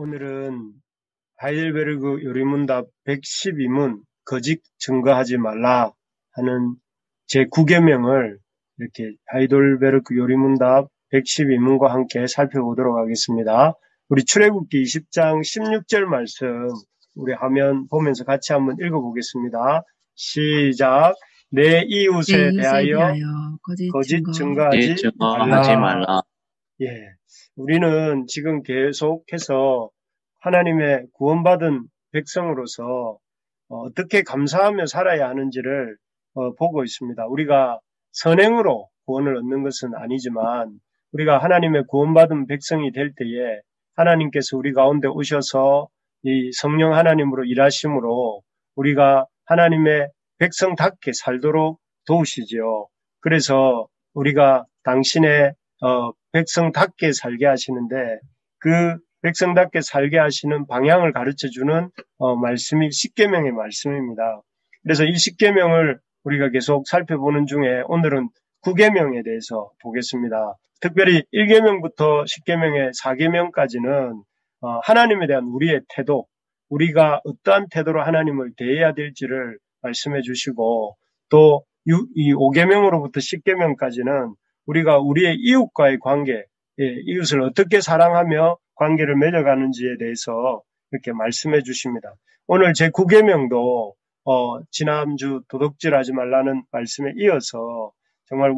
오늘은 하이델베르그 요리문답 112문 거짓 증거하지 말라 하는 제9계명을 이렇게 하이델베르그 요리문답 112문과 함께 살펴보도록 하겠습니다. 우리 출애굽기 20장 16절 말씀 우리 화면 보면서 같이 한번 읽어보겠습니다. 시작. 내 이웃에 대하여 거짓 내 증거하지 증거하지 말라. 말라. 예, 우리는 지금 계속해서 하나님의 구원받은 백성으로서 어떻게 감사하며 살아야 하는지를 보고 있습니다. 우리가 선행으로 구원을 얻는 것은 아니지만 우리가 하나님의 구원받은 백성이 될 때에 하나님께서 우리 가운데 오셔서 이 성령 하나님으로 일하심으로 우리가 하나님의 백성답게 살도록 도우시지요. 그래서 우리가 당신의 백성답게 살게 하시는데 그 백성답게 살게 하시는 방향을 가르쳐주는 말씀이 십계명의 말씀입니다. 그래서 이 십계명을 우리가 계속 살펴보는 중에 오늘은 구계명에 대해서 보겠습니다. 특별히 1계명부터 10계명의 4계명까지는 하나님에 대한 우리의 태도, 우리가 어떠한 태도로 하나님을 대해야 될지를 말씀해 주시고 또 이 5계명으로부터 10계명까지는 우리가 우리의 이웃과의 관계, 이웃을 어떻게 사랑하며 관계를 맺어가는지에 대해서 이렇게 말씀해 주십니다. 오늘 제 9계명도 지난주 도둑질하지 말라는 말씀에 이어서 정말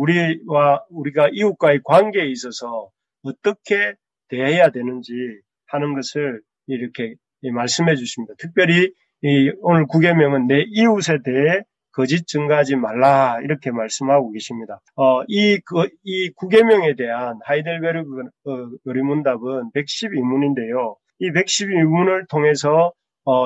우리가 이웃과의 관계에 있어서 어떻게 대해야 되는지 하는 것을 이렇게 말씀해 주십니다. 특별히 오늘 9계명은 내 이웃에 대해 거짓 증거하지 말라 이렇게 말씀하고 계십니다. 이 9계명에 대한 하이델베르그 요리문답은 112문인데요. 이 112문을 통해서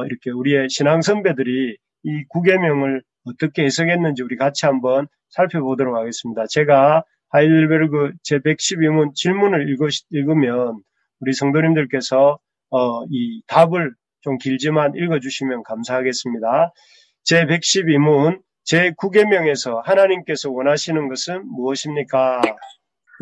이렇게 우리의 신앙 선배들이 이 9계명을 어떻게 해석했는지 우리 같이 한번 살펴보도록 하겠습니다. 제가 하이델베르그 제 112문 질문을 읽으면 우리 성도님들께서 이 답을 좀 길지만 읽어주시면 감사하겠습니다. 제112문 제9계명에서 하나님께서 원하시는 것은 무엇입니까?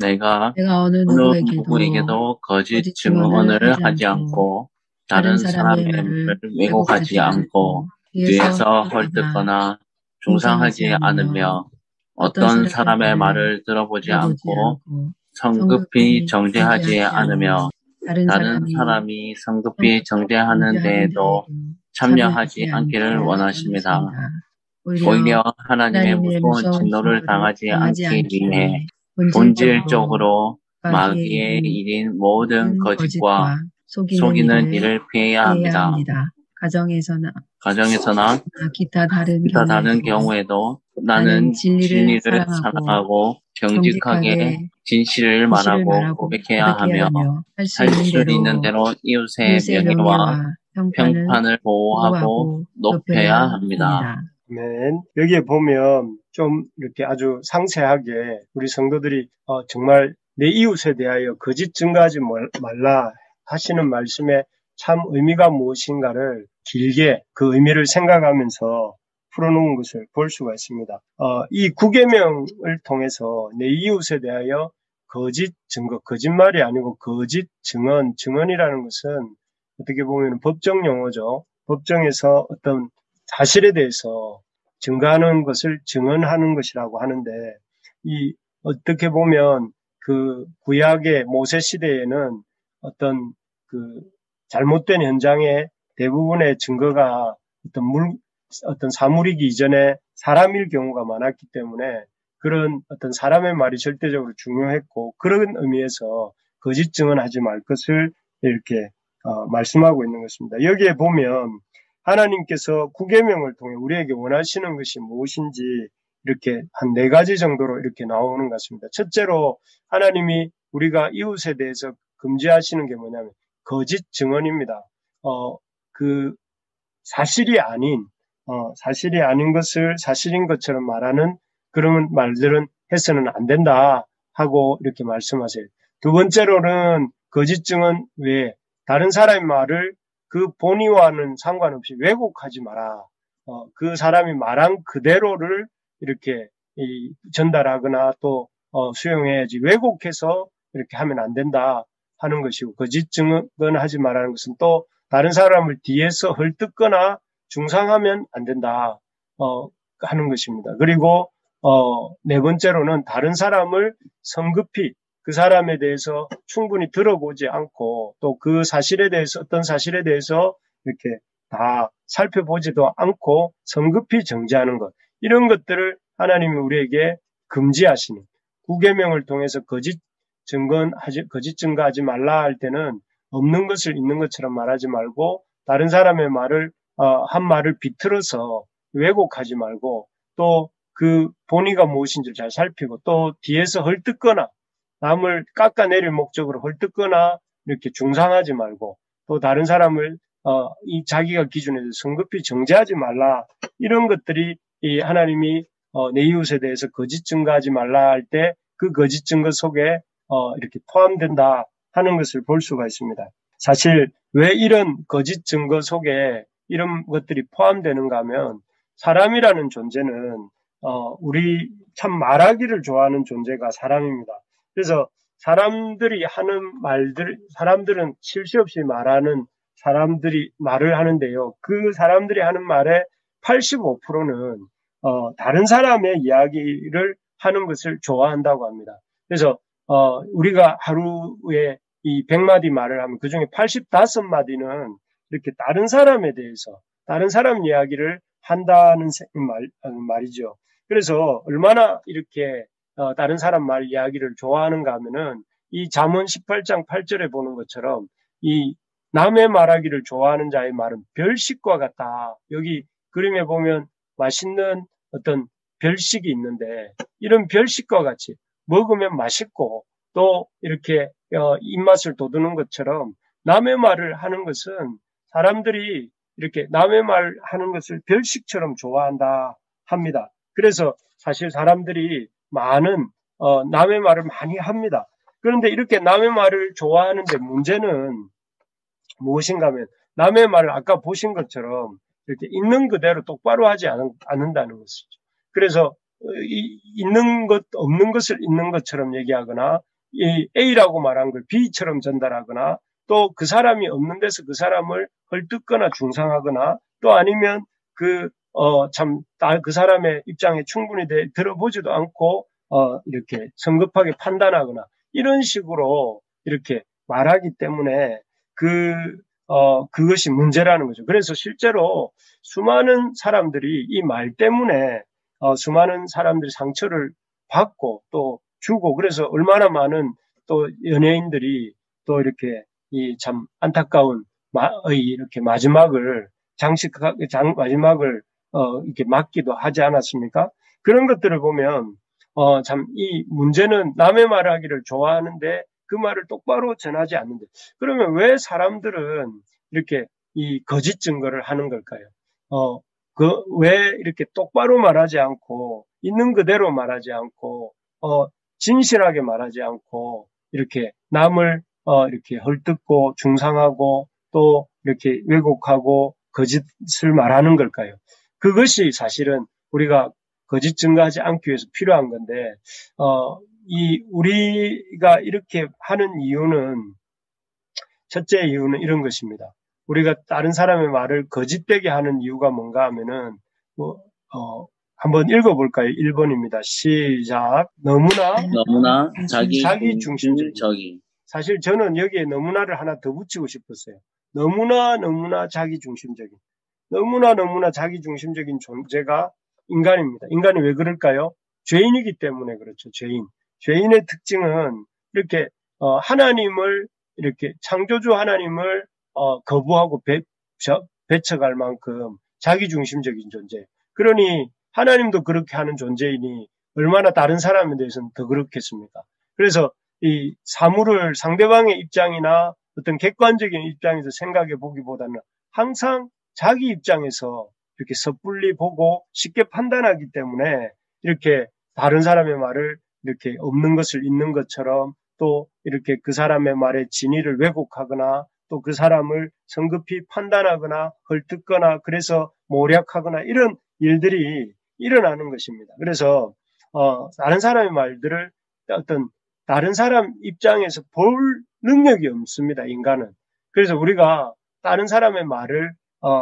내가 어느 누구에게도 거짓 증언을 하지 않고 다른 사람의 말을 왜곡하지 않고 뒤에서 헐뜯거나 중상하지 않으며 어떤 사람의 말을 들어보지 않고 성급히 정죄하지 않으며 다른 사람이 성급히 정죄하는 데에도 참여하지 않기를 원하십니다. 오히려 하나님의 무서운 진노를 당하지 않기 위해 본질적으로 마귀의 일인 모든 거짓과 속이는 일을 피해야 합니다. 가정에서나 기타 다른 경우에도 나는 진리를 사랑하고 정직하게 진실을 말하고 고백해야 하며 할 수 있는 대로 이웃의 명예와 평판을 보호하고 높여야 합니다. 아멘. 여기에 보면 좀 이렇게 아주 상세하게 우리 성도들이 정말 내 이웃에 대하여 거짓 증거하지 말라 하시는 말씀에 참 의미가 무엇인가를 길게 그 의미를 생각하면서 풀어놓은 것을 볼 수가 있습니다. 이 9계명을 통해서 내 이웃에 대하여 거짓 증거, 거짓말이 아니고 거짓 증언이라는 것은 어떻게 보면 법정 용어죠. 법정에서 어떤 사실에 대해서 증거하는 것을 증언하는 것이라고 하는데, 이 어떻게 보면 그 구약의 모세 시대에는 어떤 그 잘못된 현장에 대부분의 증거가 어떤 사물이기 이전에 사람일 경우가 많았기 때문에 그런 어떤 사람의 말이 절대적으로 중요했고, 그런 의미에서 거짓 증언하지 말 것을 이렇게 말씀하고 있는 것입니다. 여기에 보면 하나님께서 9계명을 통해 우리에게 원하시는 것이 무엇인지 이렇게 한 4가지 정도로 이렇게 나오는 것 같습니다. 첫째로 하나님이 우리가 이웃에 대해서 금지하시는 게 뭐냐면 거짓 증언입니다. 그 사실이 아닌 것을 사실인 것처럼 말하는 그런 말들은 해서는 안 된다 하고 이렇게 말씀하세요. 두 번째로는 거짓 증언 외에 다른 사람의 말을 그 본의와는 상관없이 왜곡하지 마라. 그 사람이 말한 그대로를 이렇게 전달하거나 또 수용해야지 왜곡해서 이렇게 하면 안 된다 하는 것이고, 거짓 증언하지 말라는 것은 또 다른 사람을 뒤에서 헐뜯거나 중상하면 안 된다 하는 것입니다. 그리고 네 번째로는 다른 사람을 성급히 그 사람에 대해서 충분히 들어보지 않고 또 그 사실에 대해서 어떤 사실에 대해서 이렇게 다 살펴보지도 않고 성급히 정죄하는 것, 이런 것들을 하나님이 우리에게 금지하시는, 구계명을 통해서 거짓 증거하지 말라 할 때는 없는 것을 있는 것처럼 말하지 말고 다른 사람의 말을 한 말을 비틀어서 왜곡하지 말고 또 그 본의가 무엇인지를 잘 살피고 또 뒤에서 헐뜯거나 남을 깎아내릴 목적으로 헐뜯거나 이렇게 중상하지 말고 또 다른 사람을 이 자기가 기준에서 성급히 정죄하지 말라, 이런 것들이 이 하나님이 내 이웃에 대해서 거짓 증거하지 말라 할 때 그 거짓 증거 속에 이렇게 포함된다 하는 것을 볼 수가 있습니다. 사실 왜 이런 거짓 증거 속에 이런 것들이 포함되는가 하면 사람이라는 존재는 우리 참 말하기를 좋아하는 존재가 사람입니다. 그래서 사람들이 하는 말들, 사람들은 쉴 새 없이 말하는 사람들이 말을 하는데요. 그 사람들이 하는 말의 85%는 다른 사람의 이야기를 하는 것을 좋아한다고 합니다. 그래서 우리가 하루에 이 100마디 말을 하면 그중에 85마디는 이렇게 다른 사람에 대해서 다른 사람 이야기를 한다는 말이죠. 그래서 얼마나 이렇게 다른 사람 말 이야기를 좋아하는가 하면은 이 잠언 18장 8절에 보는 것처럼 이 남의 말하기를 좋아하는 자의 말은 별식과 같다. 여기 그림에 보면 맛있는 어떤 별식이 있는데 이런 별식과 같이 먹으면 맛있고 또 이렇게 입맛을 돋우는 것처럼 남의 말을 하는 것은 사람들이 이렇게 남의 말 하는 것을 별식처럼 좋아한다 합니다. 그래서 사실 사람들이 많은 남의 말을 많이 합니다. 그런데 이렇게 남의 말을 좋아하는데 문제는 무엇인가 하면 남의 말을 아까 보신 것처럼 이렇게 있는 그대로 똑바로 하지 않는다는 것이죠. 그래서 있는 것 없는 것을 있는 것처럼 얘기하거나 이 A라고 말한 걸 B처럼 전달하거나 또 그 사람이 없는 데서 그 사람을 헐뜯거나 중상하거나 또 아니면 그 사람의 입장에 충분히 들어보지도 않고 이렇게 성급하게 판단하거나 이런 식으로 이렇게 말하기 때문에 그것이 문제라는 거죠. 그래서 실제로 수많은 사람들이 이 말 때문에 수많은 사람들이 상처를 받고 또 주고, 그래서 얼마나 많은 또 연예인들이 또 이렇게 이 참 안타까운 이렇게 마지막을 마지막을 이렇게 맞기도 하지 않았습니까? 그런 것들을 보면 참 이 문제는 남의 말하기를 좋아하는데 그 말을 똑바로 전하지 않는데, 그러면 왜 사람들은 이렇게 이 거짓 증거를 하는 걸까요? 왜 이렇게 똑바로 말하지 않고 있는 그대로 말하지 않고 진실하게 말하지 않고 이렇게 남을 이렇게 헐뜯고 중상하고 또 이렇게 왜곡하고 거짓을 말하는 걸까요? 그것이 사실은 우리가 거짓 증거하지 않기 위해서 필요한 건데 우리가 이렇게 하는 이유는, 첫째 이유는 이런 것입니다. 우리가 다른 사람의 말을 거짓되게 하는 이유가 뭔가 하면은 한번 읽어볼까요? 1번입니다. 시작. 너무나 자기 중심적인. 사실 저는 여기에 너무나를 하나 더 붙이고 싶었어요. 너무나 자기 중심적인. 너무나 자기 중심적인 존재가 인간입니다. 인간이 왜 그럴까요? 죄인이기 때문에 그렇죠. 죄인의 특징은 이렇게 하나님을 이렇게 창조주 하나님을 거부하고 배척할 만큼 자기 중심적인 존재. 그러니 하나님도 그렇게 하는 존재이니 얼마나 다른 사람에 대해서는 더 그렇겠습니까? 그래서 이 사물을 상대방의 입장이나 어떤 객관적인 입장에서 생각해 보기보다는 항상 자기 입장에서 이렇게 섣불리 보고 쉽게 판단하기 때문에 이렇게 다른 사람의 말을 이렇게 없는 것을 있는 것처럼 또 이렇게 그 사람의 말의 진위를 왜곡하거나 또 그 사람을 성급히 판단하거나 헐뜯거나 그래서 모략하거나 이런 일들이 일어나는 것입니다. 그래서 다른 사람의 말들을 어떤 다른 사람 입장에서 볼 능력이 없습니다, 인간은. 그래서 우리가 다른 사람의 말을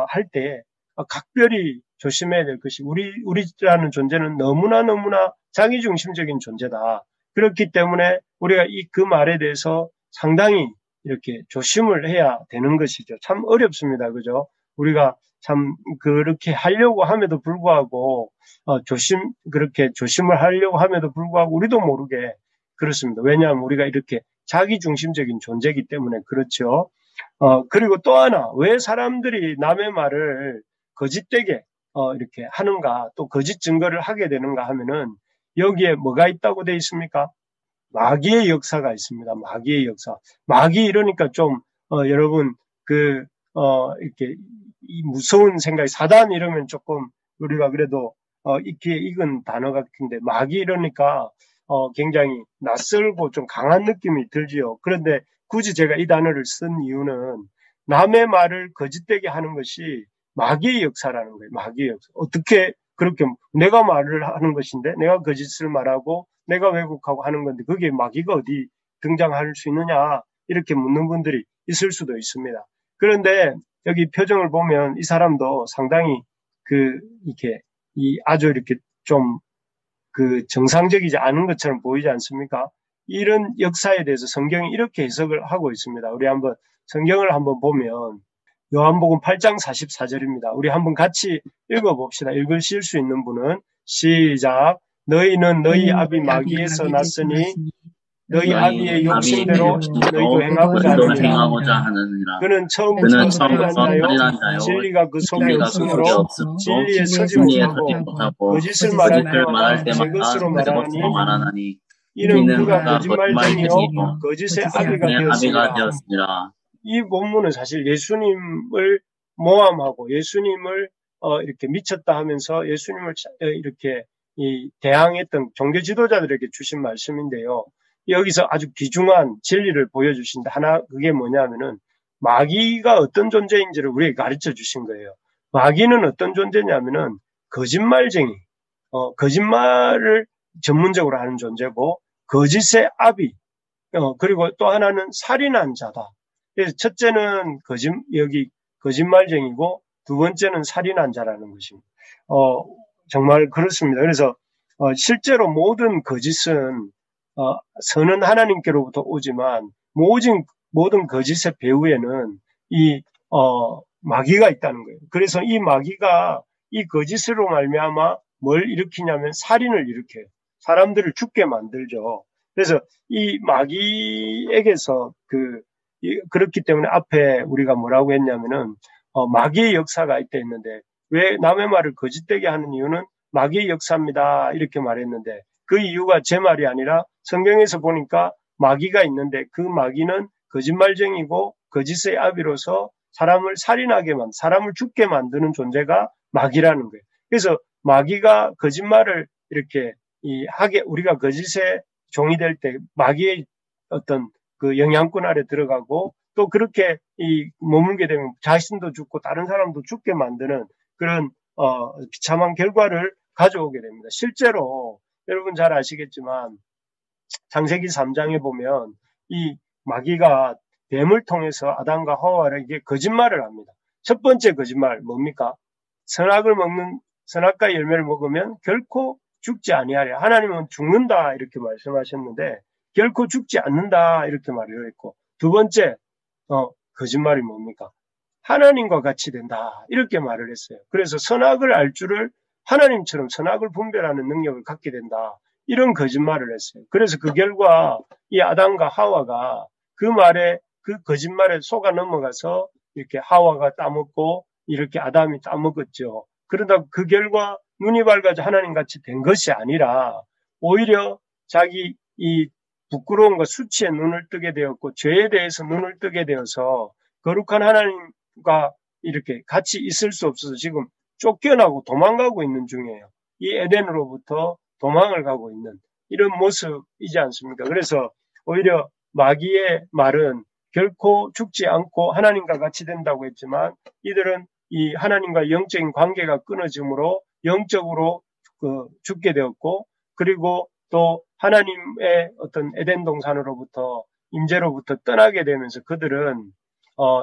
할 때 각별히 조심해야 될 것이 우리라는 존재는 너무나 자기중심적인 존재다. 그렇기 때문에 우리가 그 말에 대해서 상당히 이렇게 조심을 해야 되는 것이죠. 참 어렵습니다. 그죠? 우리가 참 그렇게 하려고 함에도 불구하고 그렇게 조심을 하려고 함에도 불구하고 우리도 모르게 그렇습니다. 왜냐하면 우리가 이렇게 자기중심적인 존재이기 때문에 그렇죠. 그리고 또 하나, 왜 사람들이 남의 말을 거짓되게 이렇게 하는가, 또 거짓 증거를 하게 되는가 하면은 여기에 뭐가 있다고 되어 있습니까? 마귀의 역사가 있습니다. 마귀의 역사. 마귀 이러니까 좀 여러분 이렇게 이 무서운 생각이 사단 이러면 조금 우리가 그래도 익히에 익은 단어 같은데 마귀 이러니까 굉장히 낯설고 좀 강한 느낌이 들지요. 그런데 굳이 제가 이 단어를 쓴 이유는 남의 말을 거짓되게 하는 것이 마귀의 역사라는 거예요. 마귀의 역사. 어떻게 그렇게 내가 말을 하는 것인데 내가 거짓을 말하고 내가 왜곡하고 하는 건데 그게 마귀가 어디 등장할 수 있느냐 이렇게 묻는 분들이 있을 수도 있습니다. 그런데 여기 표정을 보면 이 사람도 상당히 이렇게 아주 이렇게 좀 정상적이지 않은 것처럼 보이지 않습니까? 이런 역사에 대해서 성경이 이렇게 해석을 하고 있습니다. 우리 한번 성경을 한번 보면 요한복음 8장 44절입니다. 우리 한번 같이 읽어봅시다. 읽으실 수 있는 분은 시작. 너희는 너희 아비 마귀에서 났으니 너희 아비의 욕심대로 너희도 행하고자 하느니라. 그는 처음부터 살인한 자요 진리가 그 속에 없으므로 진리에 서지 못하고 거짓을 말할 때마다 제 것으로 말하니 이는 그가 거짓말쟁이요 거짓의 아비가 되었습니다. 이 본문은 사실 예수님을 모함하고 예수님을 이렇게 미쳤다 하면서 예수님을 이렇게 대항했던 종교 지도자들에게 주신 말씀인데요. 여기서 아주 귀중한 진리를 보여주신다. 하나 그게 뭐냐면은 마귀가 어떤 존재인지를 우리에게 가르쳐 주신 거예요. 마귀는 어떤 존재냐면은 거짓말쟁이, 거짓말을 전문적으로 하는 존재고 거짓의 아비, 그리고 또 하나는 살인한 자다. 그래서 첫째는 여기 거짓말쟁이고 두 번째는 살인한 자라는 것입니다. 정말 그렇습니다. 그래서 실제로 모든 거짓은 선은 하나님께로부터 오지만 모든 거짓의 배후에는 마귀가 있다는 거예요. 그래서 이 마귀가 이 거짓으로 말미암아 뭘 일으키냐면 살인을 일으켜요. 사람들을 죽게 만들죠. 그래서 이 마귀에게서 그렇기 때문에 앞에 우리가 뭐라고 했냐면은 마귀의 역사가 있다 했는데 왜 남의 말을 거짓되게 하는 이유는 마귀의 역사입니다. 이렇게 말했는데 그 이유가 제 말이 아니라 성경에서 보니까 마귀가 있는데 그 마귀는 거짓말쟁이고 거짓의 아비로서 사람을 사람을 죽게 만드는 존재가 마귀라는 거예요. 그래서 마귀가 거짓말을 이렇게 우리가 거짓의 종이 될 때 마귀의 어떤 그 영향권 아래 들어가고 또 그렇게 머물게 되면 자신도 죽고 다른 사람도 죽게 만드는 그런 비참한 결과를 가져오게 됩니다. 실제로 여러분 잘 아시겠지만 창세기 3장에 보면 이 마귀가 뱀을 통해서 아담과 하와에게 거짓말을 합니다. 첫 번째 거짓말 뭡니까? 선악과의 열매를 먹으면 결코 죽지 아니하리라. 하나님은 죽는다 이렇게 말씀하셨는데 결코 죽지 않는다 이렇게 말을 했고 두 번째 거짓말이 뭡니까? 하나님과 같이 된다 이렇게 말을 했어요. 그래서 선악을 알 줄을 하나님처럼 선악을 분별하는 능력을 갖게 된다 이런 거짓말을 했어요. 그래서 그 결과 이 아담과 하와가 그 거짓말에 속아 넘어가서 이렇게 하와가 따먹고 이렇게 아담이 따먹었죠. 그러다 그 결과 눈이 밝아져 하나님같이 된 것이 아니라 오히려 자기 이 부끄러움과 수치에 눈을 뜨게 되었고 죄에 대해서 눈을 뜨게 되어서 거룩한 하나님과 이렇게 같이 있을 수 없어서 지금 쫓겨나고 도망가고 있는 중이에요. 이 에덴으로부터 도망을 가고 있는 이런 모습이지 않습니까? 그래서 오히려 마귀의 말은 결코 죽지 않고 하나님과 같이 된다고 했지만 이들은 이 하나님과 영적인 관계가 끊어짐으로 영적으로 죽게 되었고 그리고 또 하나님의 어떤 에덴 동산으로부터 임재로부터 떠나게 되면서 그들은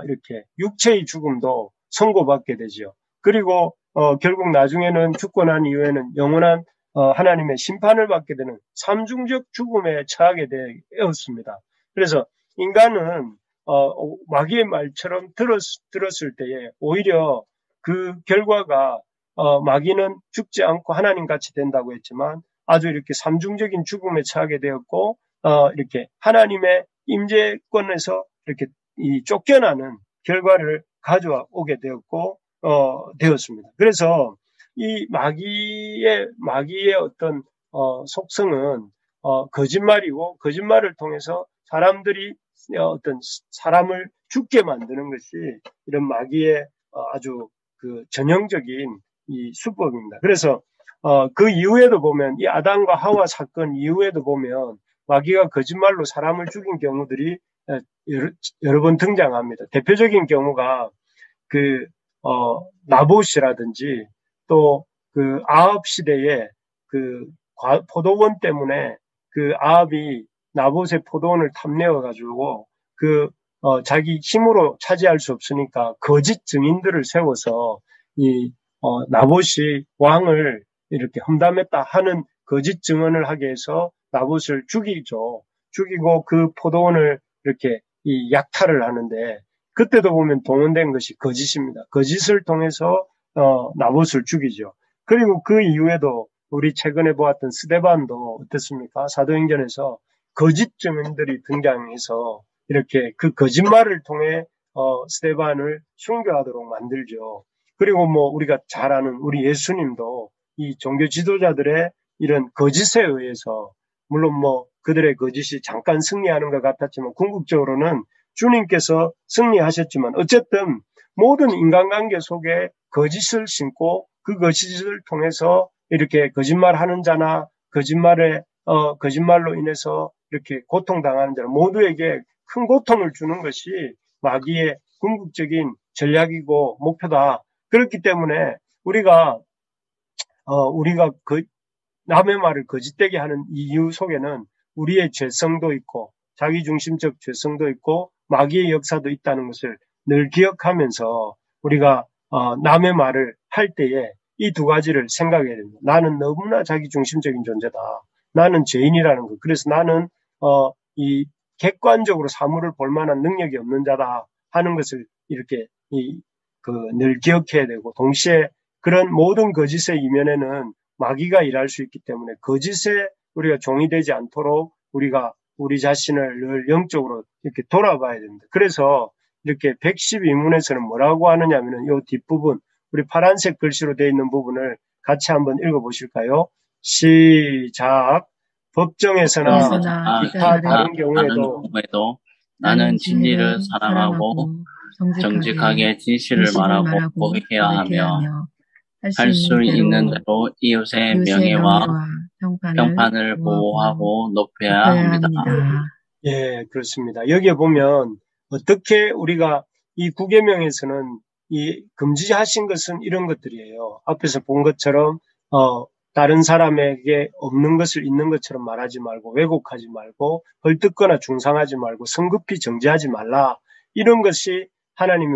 이렇게 육체의 죽음도 선고받게 되지요. 그리고 결국 나중에는 죽고 난 이후에는 영원한 하나님의 심판을 받게 되는 삼중적 죽음에 처하게 되었습니다. 그래서 인간은 마귀의 말처럼 들었을 때에 오히려 그 결과가 마귀는 죽지 않고 하나님같이 된다고 했지만 아주 이렇게 삼중적인 죽음에 처하게 되었고 이렇게 하나님의 임재권에서 이렇게 쫓겨나는 결과를 가져오게 되었고 되었습니다. 그래서 이 마귀의 어떤 속성은 거짓말이고 거짓말을 통해서 사람들이 어떤 사람을 죽게 만드는 것이 이런 마귀의 아주 그 전형적인 이 수법입니다. 그래서 그 이후에도 보면 이 아담과 하와 사건 이후에도 보면 마귀가 거짓말로 사람을 죽인 경우들이 여러 번 등장합니다. 대표적인 경우가 그 나봇이라든지 또 그 아합 시대에 그 포도원 때문에 그 아합이 나봇의 포도원을 탐내어 가지고 그 자기 힘으로 차지할 수 없으니까 거짓 증인들을 세워서 이 나봇이 왕을 이렇게 험담했다 하는 거짓 증언을 하게 해서 나봇을 죽이죠. 죽이고 그 포도원을 이렇게 이 약탈을 하는데 그때도 보면 동원된 것이 거짓입니다. 거짓을 통해서 나봇을 죽이죠. 그리고 그 이후에도 우리 최근에 보았던 스데반도 어떻습니까? 사도행전에서 거짓 증인들이 등장해서 이렇게 그 거짓말을 통해 스데반을 순교하도록 만들죠. 그리고 뭐 우리가 잘 아는 우리 예수님도 이 종교 지도자들의 이런 거짓에 의해서 물론 뭐 그들의 거짓이 잠깐 승리하는 것 같았지만 궁극적으로는 주님께서 승리하셨지만 어쨌든 모든 인간관계 속에 거짓을 심고 그 거짓을 통해서 이렇게 거짓말하는 자나 거짓말로 인해서 이렇게 고통당하는 자 모두에게 큰 고통을 주는 것이 마귀의 궁극적인 전략이고 목표다. 그렇기 때문에 우리가 남의 말을 거짓되게 하는 이유 속에는 우리의 죄성도 있고 자기중심적 죄성도 있고 마귀의 역사도 있다는 것을 늘 기억하면서 우리가 남의 말을 할 때에 이 두 가지를 생각해야 됩니다. 나는 너무나 자기중심적인 존재다. 나는 죄인이라는 것. 그래서 나는 이 객관적으로 사물을 볼 만한 능력이 없는 자다 하는 것을 이렇게 늘 기억해야 되고 동시에 그런 모든 거짓의 이면에는 마귀가 일할 수 있기 때문에 거짓에 우리가 종이 되지 않도록 우리가 우리 자신을 늘 영적으로 이렇게 돌아봐야 됩니다. 그래서 이렇게 112문에서는 뭐라고 하느냐면은 이 뒷부분, 우리 파란색 글씨로 되어 있는 부분을 같이 한번 읽어보실까요? 시작. 법정에서나 기타 다른 경우에도 나는 진리를 사랑하고 정직하게 진실을 말하고 고백해야 하며 할 수 있는 대로 이웃의 명예와 평판을 보호하고 높여야 합니다. 예, 그렇습니다. 여기에 보면 어떻게 우리가 이 구계명에서는 이 금지하신 것은 이런 것들이에요. 앞에서 본 것처럼 다른 사람에게 없는 것을 있는 것처럼 말하지 말고 왜곡하지 말고 헐뜯거나 중상하지 말고 성급히 정죄하지 말라. 이런 것이 하나님이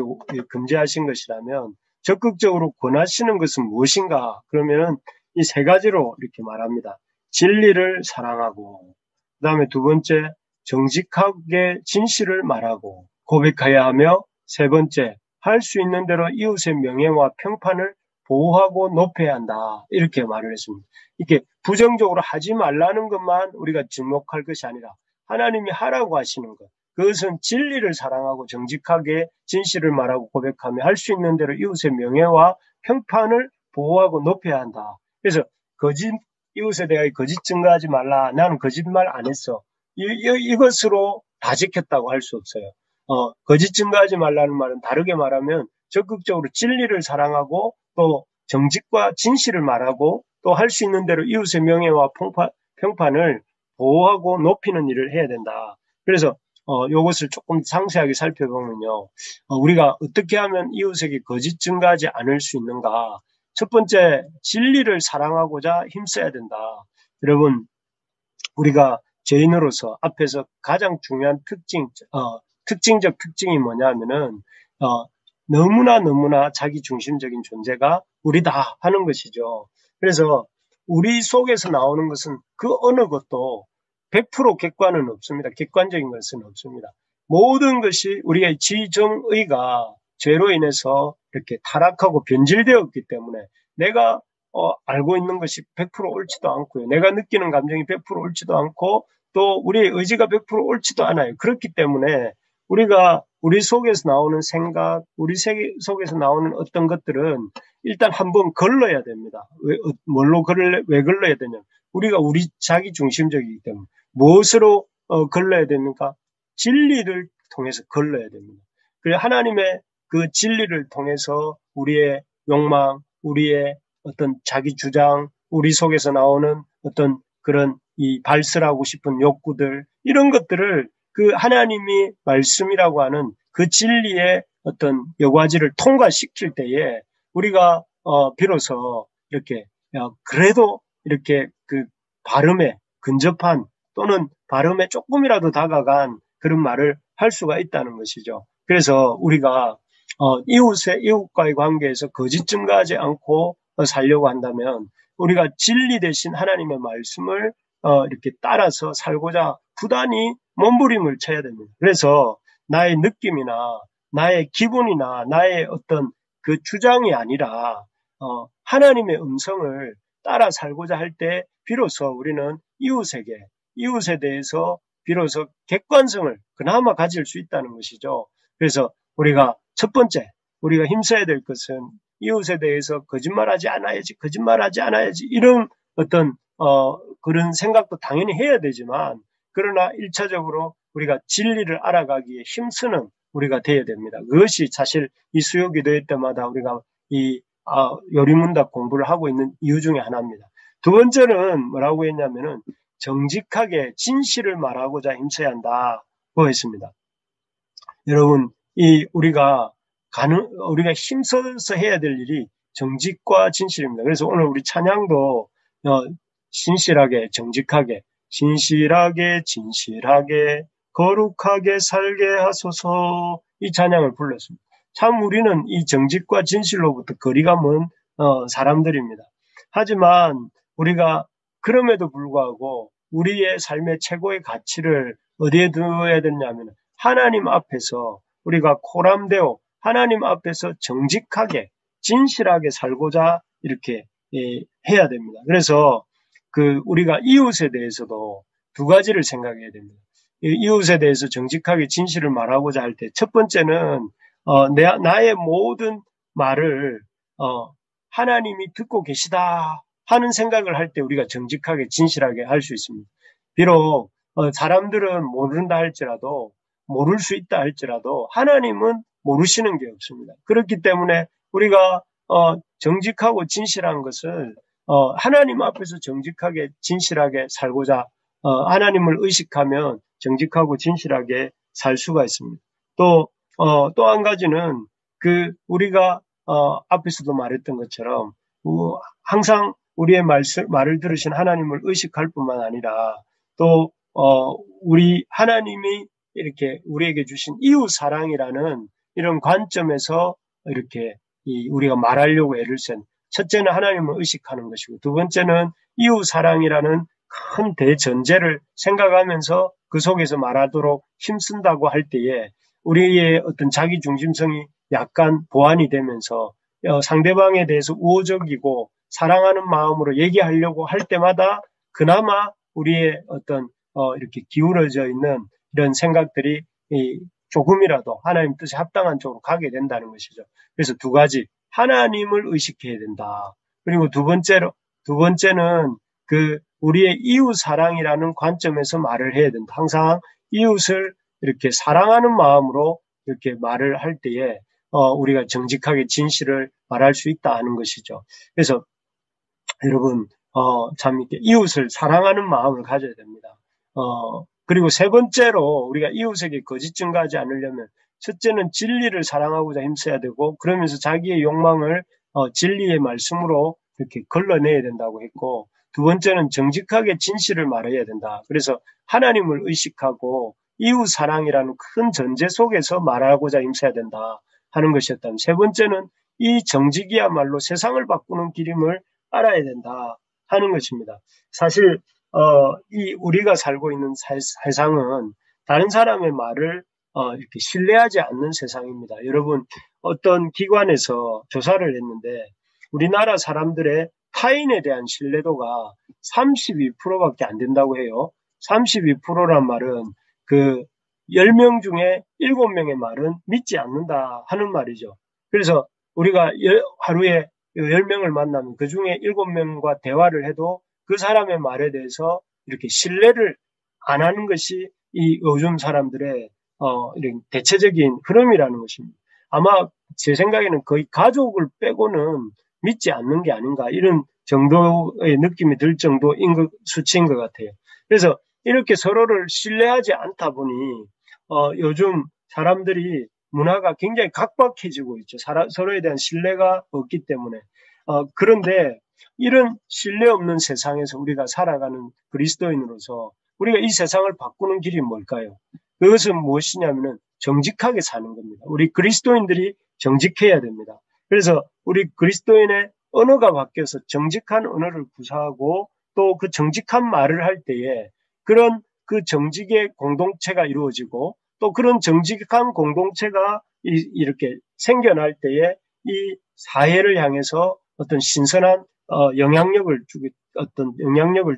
금지하신 것이라면 적극적으로 권하시는 것은 무엇인가? 그러면은 이 세 가지로 이렇게 말합니다. 진리를 사랑하고, 그 다음에 두 번째, 정직하게 진실을 말하고 고백해야 하며, 세 번째, 할 수 있는 대로 이웃의 명예와 평판을 보호하고 높여야 한다. 이렇게 말을 했습니다. 이렇게 부정적으로 하지 말라는 것만 우리가 주목할 것이 아니라 하나님이 하라고 하시는 것. 그것은 진리를 사랑하고 정직하게 진실을 말하고 고백하며 할 수 있는 대로 이웃의 명예와 평판을 보호하고 높여야 한다. 그래서 이웃에 대하여 거짓 증거하지 말라. 나는 거짓말 안 했어. 이것으로 다 지켰다고 할 수 없어요. 거짓 증거하지 말라는 말은 다르게 말하면 적극적으로 진리를 사랑하고 또 정직과 진실을 말하고 또 할 수 있는 대로 이웃의 명예와 평판을 보호하고 높이는 일을 해야 된다. 그래서 이것을 조금 상세하게 살펴보면요. 우리가 어떻게 하면 이웃에게 거짓 증거하지 않을 수 있는가? 첫 번째, 진리를 사랑하고자 힘써야 된다. 여러분, 우리가 죄인으로서 앞에서 가장 중요한 특징적 특징이 뭐냐면은, 너무나 자기 중심적인 존재가 우리다 하는 것이죠. 그래서 우리 속에서 나오는 것은 그 어느 것도 100% 객관은 없습니다. 객관적인 것은 없습니다. 모든 것이 우리의 지정의가 죄로 인해서 이렇게 타락하고 변질되었기 때문에 내가 알고 있는 것이 100% 옳지도 않고요. 내가 느끼는 감정이 100% 옳지도 않고 또 우리의 의지가 100% 옳지도 않아요. 그렇기 때문에 우리가 우리 속에서 나오는 생각, 우리 속에서 나오는 어떤 것들은 일단 한번 걸러야 됩니다. 왜 걸러야 되냐? 우리가 우리 자기 중심적이기 때문에. 무엇으로 걸러야 됩니까? 진리를 통해서 걸러야 됩니다. 그래서 하나님의 그 진리를 통해서 우리의 욕망, 우리의 어떤 자기 주장, 우리 속에서 나오는 어떤 그런 이 발설하고 싶은 욕구들, 이런 것들을 그 하나님이 말씀이라고 하는 그 진리의 어떤 여과지를 통과시킬 때에 우리가 비로소 이렇게 그래도 이렇게 그 발음에 근접한 또는 발음에 조금이라도 다가간 그런 말을 할 수가 있다는 것이죠. 그래서 우리가 이웃과의 관계에서 거짓 증거하지 않고 살려고 한다면 우리가 진리 대신 하나님의 말씀을 이렇게 따라서 살고자 부단히 몸부림을 쳐야 됩니다. 그래서 나의 느낌이나 나의 기분이나 나의 어떤 그 주장이 아니라 하나님의 음성을 따라 살고자 할 때 비로소 우리는 이웃에 대해서 비로소 객관성을 그나마 가질 수 있다는 것이죠. 그래서 우리가 첫 번째 우리가 힘써야 될 것은 이웃에 대해서 거짓말하지 않아야지 이런 어떤 그런 생각도 당연히 해야 되지만 그러나 1차적으로 우리가 진리를 알아가기에 힘쓰는 우리가 되어야 됩니다. 그것이 사실 이 수요 기도회 때마다 우리가 이 요리문답 공부를 하고 있는 이유 중에 하나입니다. 두 번째는 뭐라고 했냐면은 정직하게 진실을 말하고자 힘써야 한다고 했습니다. 여러분, 우리가 힘써서 해야 될 일이 정직과 진실입니다. 그래서 오늘 우리 찬양도 신실하게, 정직하게, 진실하게, 거룩하게 살게 하소서 이 찬양을 불렀습니다. 참 우리는 이 정직과 진실로부터 거리가 먼 사람들입니다. 하지만 우리가 그럼에도 불구하고 우리의 삶의 최고의 가치를 어디에 두어야 되냐면 하나님 앞에서 우리가 코람되어 하나님 앞에서 정직하게 진실하게 살고자 이렇게 해야 됩니다. 그래서 우리가 이웃에 대해서도 두 가지를 생각해야 됩니다. 이웃에 대해서 정직하게 진실을 말하고자 할 때 첫 번째는 나의 모든 말을 하나님이 듣고 계시다 하는 생각을 할 때 우리가 정직하게 진실하게 할 수 있습니다. 비록 사람들은 모른다 할지라도 모를 수 있다 할지라도 하나님은 모르시는 게 없습니다. 그렇기 때문에 우리가 정직하고 진실한 것을 하나님 앞에서 정직하게 진실하게 살고자 하나님을 의식하면 정직하고 진실하게 살 수가 있습니다. 또 한 가지는 우리가 앞에서도 말했던 것처럼 항상 우리의 말을 들으신 하나님을 의식할 뿐만 아니라 또 우리 하나님이 이렇게 우리에게 주신 이웃 사랑이라는 이런 관점에서 이렇게 우리가 말하려고 애를 쓴 첫째는 하나님을 의식하는 것이고 두 번째는 이웃 사랑이라는 큰 대전제를 생각하면서 그 속에서 말하도록 힘쓴다고 할 때에 우리의 어떤 자기 중심성이 약간 보완이 되면서 상대방에 대해서 우호적이고 사랑하는 마음으로 얘기하려고 할 때마다 그나마 우리의 어떤 이렇게 기울어져 있는 이런 생각들이 조금이라도 하나님 뜻에 합당한 쪽으로 가게 된다는 것이죠. 그래서 두 가지 하나님을 의식해야 된다. 그리고 두 번째는 우리의 이웃 사랑이라는 관점에서 말을 해야 된다. 항상 이웃을 이렇게 사랑하는 마음으로 이렇게 말을 할 때에 우리가 정직하게 진실을 말할 수 있다 하는 것이죠. 그래서 여러분 참 이렇게 이웃을 사랑하는 마음을 가져야 됩니다. 그리고 세 번째로 우리가 이웃에게 거짓 증거하지 않으려면 첫째는 진리를 사랑하고자 힘써야 되고 그러면서 자기의 욕망을 진리의 말씀으로 이렇게 걸러내야 된다고 했고 두 번째는 정직하게 진실을 말해야 된다. 그래서 하나님을 의식하고 이웃 사랑이라는 큰 전제 속에서 말하고자 힘써야 된다 하는 것이었다면, 세 번째는 이 정직이야말로 세상을 바꾸는 길임을 알아야 된다 하는 것입니다. 사실 이 우리가 살고 있는 세상은 다른 사람의 말을 이렇게 신뢰하지 않는 세상입니다. 여러분, 어떤 기관에서 조사를 했는데 우리나라 사람들의 타인에 대한 신뢰도가 32%밖에 안 된다고 해요. 32%란 말은 그 10명 중에 7명의 말은 믿지 않는다 하는 말이죠. 그래서 우리가 하루에 10명을 만나면 그 중에 7명과 대화를 해도 그 사람의 말에 대해서 이렇게 신뢰를 안 하는 것이 이 요즘 사람들의 이런 대체적인 흐름이라는 것입니다. 아마 제 생각에는 거의 가족을 빼고는 믿지 않는 게 아닌가, 이런 정도의 느낌이 들 정도인 수치인 것 같아요. 그래서 이렇게 서로를 신뢰하지 않다 보니 요즘 사람들이 문화가 굉장히 각박해지고 있죠. 서로에 대한 신뢰가 없기 때문에. 그런데 이런 신뢰 없는 세상에서 우리가 살아가는 그리스도인으로서 우리가 이 세상을 바꾸는 길이 뭘까요? 그것은 무엇이냐면은 정직하게 사는 겁니다. 우리 그리스도인들이 정직해야 됩니다. 그래서 우리 그리스도인의 언어가 바뀌어서 정직한 언어를 구사하고 또 그 정직한 말을 할 때에 그런 그 정직의 공동체가 이루어지고 또 그런 정직한 공동체가 이렇게 생겨날 때에 이 사회를 향해서 어떤 신선한 영향력을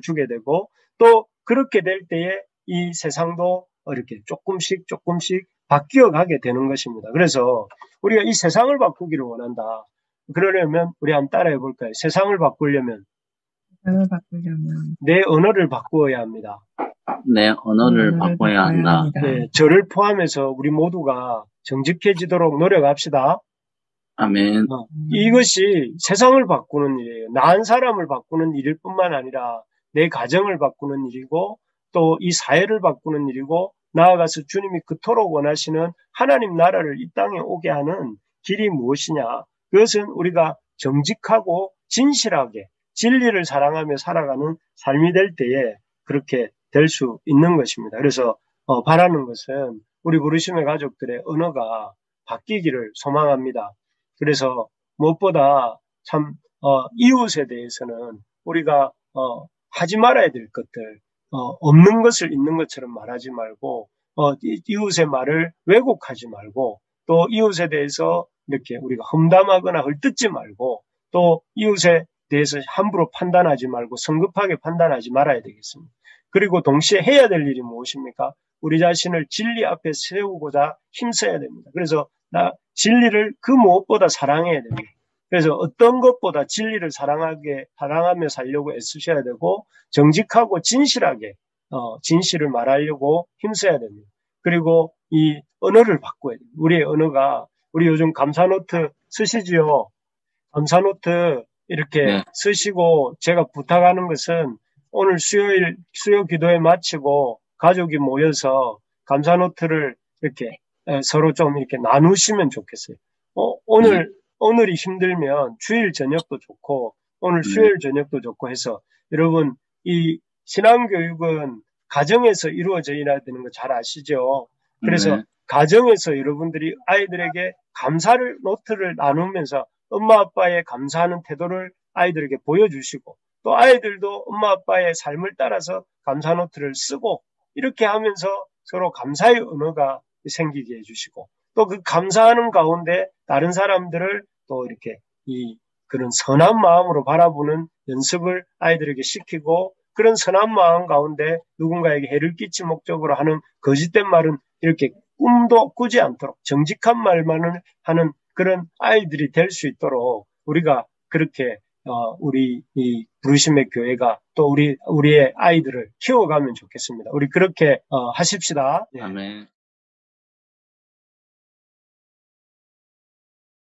주게 되고, 또 그렇게 될 때에 이 세상도 이렇게 조금씩 바뀌어 가게 되는 것입니다. 그래서 우리가 이 세상을 바꾸기를 원한다. 그러려면 우리 한번 따라해 볼까요? 세상을 바꾸려면 내 언어를 바꾸어야 합니다. 내 언어를 바꿔야 한다. 네, 저를 포함해서 우리 모두가 정직해지도록 노력합시다. 아멘. 이것이 세상을 바꾸는 일이에요. 나한 사람을 바꾸는 일일 뿐만 아니라 내 가정을 바꾸는 일이고 또 이 사회를 바꾸는 일이고, 나아가서 주님이 그토록 원하시는 하나님 나라를 이 땅에 오게 하는 길이 무엇이냐? 그것은 우리가 정직하고 진실하게 진리를 사랑하며 살아가는 삶이 될 때에 그렇게 될 수 있는 것입니다. 그래서 바라는 것은 우리 부르심의 가족들의 언어가 바뀌기를 소망합니다. 그래서 무엇보다 참 이웃에 대해서는 우리가 하지 말아야 될 것들, 없는 것을 있는 것처럼 말하지 말고 이웃의 말을 왜곡하지 말고, 또 이웃에 대해서 이렇게 우리가 험담하거나 헐뜯지 말고, 또 이웃에 대해서 함부로 판단하지 말고 성급하게 판단하지 말아야 되겠습니다. 그리고 동시에 해야 될 일이 무엇입니까? 우리 자신을 진리 앞에 세우고자 힘써야 됩니다. 그래서 진리를 그 무엇보다 사랑해야 됩니다. 그래서 어떤 것보다 진리를 사랑하며 살려고 애쓰셔야 되고, 정직하고 진실하게 진실을 말하려고 힘써야 됩니다. 그리고 이 언어를 바꿔야 됩니다. 우리의 언어가, 우리 요즘 감사노트 쓰시지요? 감사노트 이렇게 쓰시고, 제가 부탁하는 것은 오늘 수요 기도회 마치고 가족이 모여서 감사노트를 이렇게 서로 좀 이렇게 나누시면 좋겠어요. 오늘이 힘들면 주일 저녁도 좋고, 오늘 수요일 저녁도 좋고 해서, 여러분, 이 신앙교육은 가정에서 이루어져야 되는 거 잘 아시죠? 그래서 가정에서 여러분들이 아이들에게 감사를 노트를 나누면서 엄마 아빠의 감사하는 태도를 아이들에게 보여주시고, 또 아이들도 엄마 아빠의 삶을 따라서 감사 노트를 쓰고, 이렇게 하면서 서로 감사의 언어가 생기게 해주시고, 또 그 감사하는 가운데 다른 사람들을 또 이렇게 그런 선한 마음으로 바라보는 연습을 아이들에게 시키고, 그런 선한 마음 가운데 누군가에게 해를 끼칠 목적으로 하는 거짓된 말은 이렇게 꿈도 꾸지 않도록 정직한 말만을 하는 그런 아이들이 될 수 있도록 우리가 그렇게 우리 이 부르심의 교회가 또 우리의 아이들을 키워가면 좋겠습니다. 우리 그렇게 하십시다. 아멘.